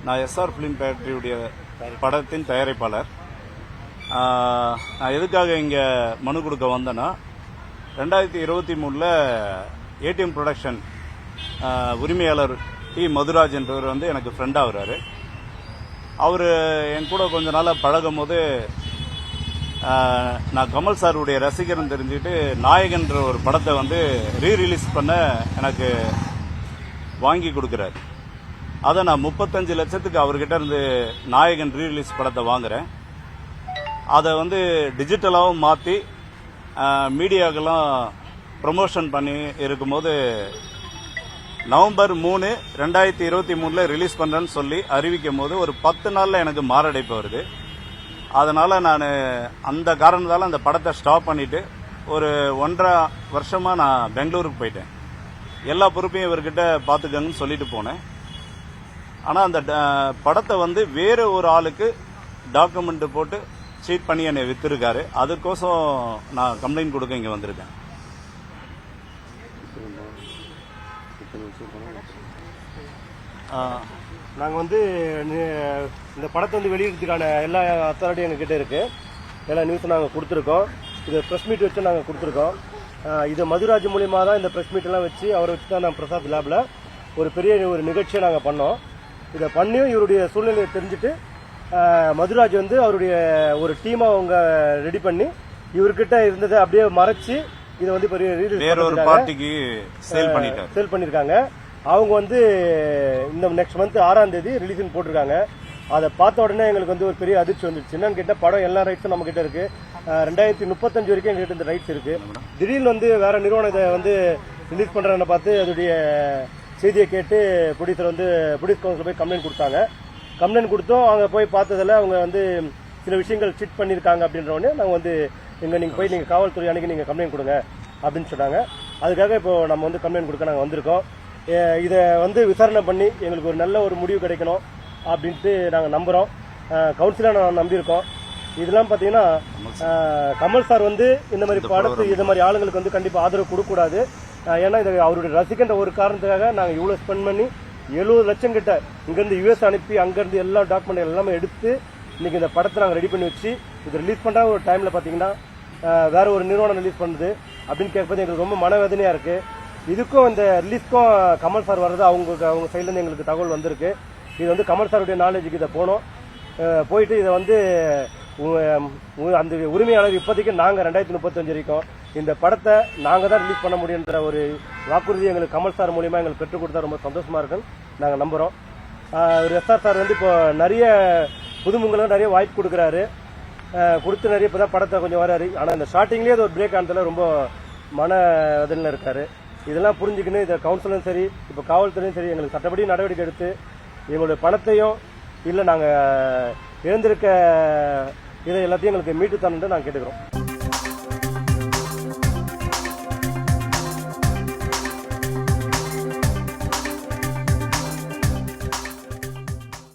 நான் SR film ஃபேக்டரியுடைய படத்தின் தயாரிப்பாளர். நான் எதுக்காக இங்கே மனு கொடுக்க வந்தேன்னா, 2023 ஏடிஎம் ப்ரொடக்ஷன் உரிமையாளர் டி மதுராஜ் என்றவர் எனக்கு ஃப்ரெண்டாக வர்றாரு. அவர் என் கூட கொஞ்ச நாளாக பழகும் போது நான் கமல் சாருடைய ரசிகர்னு தெரிஞ்சுக்கிட்டு நாயகன்ற ஒரு படத்தை ரீரிலீஸ் பண்ண எனக்கு வாங்கி கொடுக்குறாரு. அதை நான் 35 லட்சத்துக்கு அவர்கிட்ட இருந்து நாயகன் ரீரிலீஸ் படத்தை வாங்குறேன். அதை டிஜிட்டலாகவும் மாற்றி மீடியாக்கெல்லாம் ப்ரமோஷன் பண்ணி இருக்கும்போது நவம்பர் 3, 2023 ரிலீஸ் பண்ணுறேன்னு சொல்லி அறிவிக்கும் போது ஒரு 10 நாளில் எனக்கு மாரடைப்பு வருது. அதனால் நான் அந்த காரணத்தால் அந்த படத்தை ஸ்டாப் பண்ணிவிட்டு ஒரு 1.5 வருஷமாக நான் பெங்களூருக்கு போயிட்டேன். எல்லா பொறுப்பையும் இவர்கிட்ட பார்த்துக்கங்கன்னு சொல்லிட்டு போனேன். ஆனால் அந்த படத்தை வேறு ஒரு ஆளுக்கு டாக்குமெண்ட் போட்டு சீட் பண்ணி என்னை விற்றுருக்காரு. அதுக்கோசம் நான் கம்ப்ளைண்ட் கொடுக்க இங்கே வந்திருக்கேன். நாங்கள் இந்த படத்தை வெளியிடறதுக்கான எல்லா அத்தாரிட்டியும் எங்ககிட்ட இருக்குது. எல்லா நியூஸும் நாங்கள் கொடுத்துருக்கோம். இது ப்ரெஸ் மீட் வச்சு நாங்கள் கொடுத்துருக்கோம். இது மதுராஜ் மூலியமாக தான் இந்த ப்ரெஸ் மீட்டெல்லாம் வச்சு அவரை வச்சு தான் நான் பிரசாத் லேபில் ஒரு பெரிய ஒரு நிகழ்ச்சியை நாங்கள் பண்ணோம். இதை பண்ணியும் இவருடைய சூழ்நிலையை தெரிஞ்சுட்டு மதுராஜ் அவருடைய ஒரு டீமை அவங்க ரெடி பண்ணி இவர்கிட்ட இருந்ததை அப்படியே மறைச்சு இதை பெரிய சேல் பண்ணியிருக்காங்க. அவங்க இந்த நெக்ஸ்ட் மந்த் 6ஆம் தேதி ரிலீஸ்னு போட்டிருக்காங்க. அதை பார்த்த உடனே எங்களுக்கு ஒரு பெரிய அதிர்ச்சி வந்துருச்சு. என்னன்னு கேட்ட படம் எல்லா ரைட்ஸும் நம்ம கிட்ட இருக்கு. 2035 வரைக்கும் எங்ககிட்ட இந்த ரைட்ஸ் இருக்கு. திடீர்னு வேற நிறுவனம் இதை ரிலீஸ் பண்றேன்னு பார்த்து அதோடைய செய்தியை கேட்டு ப்ரொடியூசர் ப்ரொடியூஸ் கவுன்சில் போய் கம்ப்ளைண்ட் கொடுத்தாங்க. கம்ப்ளைண்ட் கொடுத்தோம். அவங்க போய் பார்த்ததில் அவங்க சில விஷயங்கள் சிட் பண்ணியிருக்காங்க அப்படின்ற உடனே நாங்கள் நீங்கள் போய் நீங்கள் காவல்துறை அன்னைக்கு நீங்கள் கம்ப்ளைண்ட் கொடுங்க அப்படின்னு சொன்னாங்க. அதுக்காக இப்போ நம்ம கம்ப்ளைண்ட் கொடுக்க நாங்கள் வந்திருக்கோம். இதை விசாரணை பண்ணி எங்களுக்கு ஒரு நல்ல ஒரு முடிவு கிடைக்கணும் அப்படின்ட்டு நாங்கள் நம்புகிறோம். கவுன்சிலாக நான் நம்பியிருக்கோம். இதெல்லாம் பார்த்தீங்கன்னா கமல் சார் இந்த மாதிரி படத்து இந்த மாதிரி ஆளுங்களுக்கு கண்டிப்பாக ஆதரவு கொடுக்கக்கூடாது. ஏன்னா இது அவருடைய ரசிக்கின்ற ஒரு காரணத்துக்காக நாங்கள் இவ்வளோ ஸ்பெண்ட் பண்ணி 70 லட்சம் கிட்ட இங்கேருந்து யூஎஸ் அனுப்பி அங்கேருந்து எல்லா டாக்குமெண்ட் எல்லாமே எடுத்து இன்னைக்கு இந்த படத்தை நாங்கள் ரெடி பண்ணி வச்சு இது ரிலீஸ் பண்ணுற ஒரு டைமில் பார்த்தீங்கன்னா வேற ஒரு நிறுவனம் ரிலீஸ் பண்ணுது அப்படின்னு கேட்பது எங்களுக்கு ரொம்ப மனவேதனையாக இருக்குது. இதுக்கும் இந்த ரிலீஸ்க்கும் கமல் சார் வர்றது அவங்க சைட்லேருந்து எங்களுக்கு தகவல் வந்திருக்கு. இது கமல் சாருடைய நாலேஜுக்கு இதை போனோம். போயிட்டு இதை அந்த உரிமையாளர் இப்போதைக்கு நாங்கள் 2035 வரைக்கும் இந்த படத்தை நாங்கள் தான் ரிலீஸ் பண்ண முடியுன்ற ஒரு வாக்குறுதி எங்களுக்கு கமல் சார் மூலியமாக எங்களுக்கு பெற்றுக் கொடுத்தா ரொம்ப சந்தோஷமா இருக்குன்னு நாங்கள் நம்புகிறோம். ஒரு எஸ்ஆர் சார் இப்போ நிறைய புதுமுங்களுக்கு நிறைய வாய்ப்பு கொடுக்குறாரு. கொடுத்து நிறைய இப்போ தான் படத்தை கொஞ்சம் வராரு. ஆனால் இந்த ஸ்டார்டிங்லேயே அது ஒரு பிரேக் ஆனதில் ரொம்ப மன வேதனையில் இருக்காரு. இதெல்லாம் புரிஞ்சுக்கின்னு இதை கவுன்சிலும் சரி இப்போ காவல்துறையும் சரி எங்களுக்கு சட்டப்படி நடவடிக்கை எடுத்து எங்களுடைய பணத்தையும் இல்லை நாங்கள் இழந்திருக்க இதை எல்லாத்தையும் எங்களுக்கு மீட்டு தரணுன்னு நாங்கள் கேட்டுக்கிறோம்.